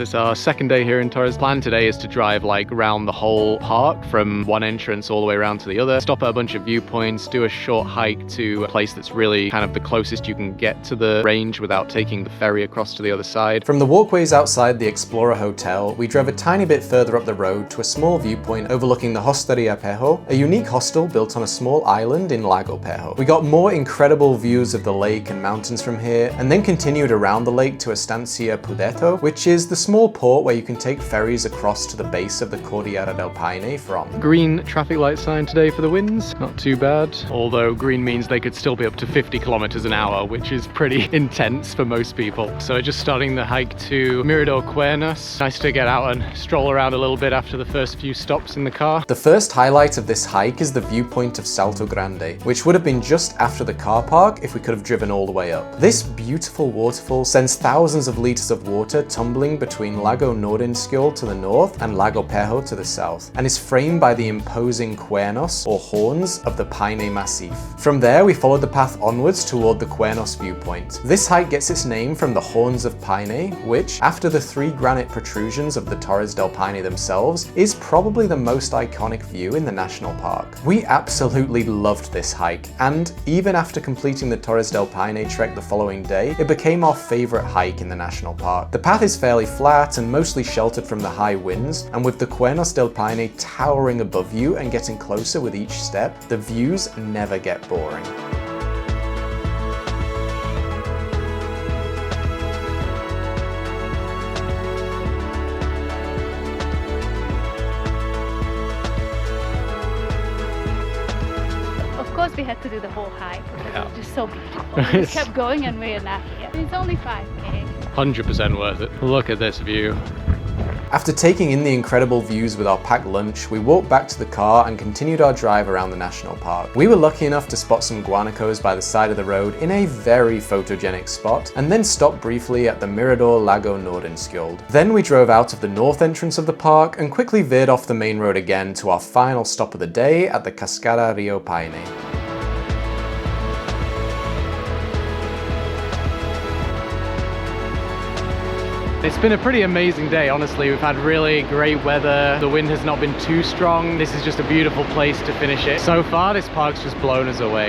It's our second day here in Torres. Plan today is to drive like around the whole park from one entrance all the way around to the other, stop at a bunch of viewpoints, do a short hike to a place that's really kind of the closest you can get to the range without taking the ferry across to the other side. From the walkways outside the Explorer Hotel, we drove a tiny bit further up the road to a small viewpoint overlooking the Hosteria Pejo, a unique hostel built on a small island in Lago Pejo. We got more incredible views of the lake and mountains from here, and then continued around the lake to Estancia Pudeto, which is the small port where you can take ferries across to the base of the Cordillera del Paine from. Green traffic light sign today for the winds, not too bad. Although green means they could still be up to 50 kilometers an hour, which is pretty intense for most people. So just starting the hike to Mirador Cuernos. Nice to get out and stroll around a little bit after the first few stops in the car. The first highlight of this hike is the viewpoint of Salto Grande, which would have been just after the car park if we could have driven all the way up. This beautiful waterfall sends thousands of liters of water tumbling between Lago Nordenskjöld to the north and Lago Pejo to the south, and is framed by the imposing cuernos, or horns, of the Paine Massif. From there, we followed the path onwards toward the Cuernos viewpoint. This hike gets its name from the horns of Paine, which, after the three granite protrusions of the Torres del Paine themselves, is probably the most iconic view in the national park. We absolutely loved this hike, and even after completing the Torres del Paine trek the following day, it became our favorite hike in the national park. The path is fairly flat and mostly sheltered from the high winds, and with the Cuernos del Paine towering above you and getting closer with each step, the views never get boring. Of course we had to do the whole hike because Yeah. it was just so beautiful. We just kept going and we were laughing. It's only 5K. 100% worth it. Look at this view. After taking in the incredible views with our packed lunch, we walked back to the car and continued our drive around the national park. We were lucky enough to spot some guanacos by the side of the road in a very photogenic spot, and then stopped briefly at the Mirador Lago Nordenskjöld. Then we drove out of the north entrance of the park and quickly veered off the main road again to our final stop of the day at the Cascada Rio Paine. It's been a pretty amazing day, honestly. We've had really great weather. The wind has not been too strong. This is just a beautiful place to finish it. So far, this park's just blown us away.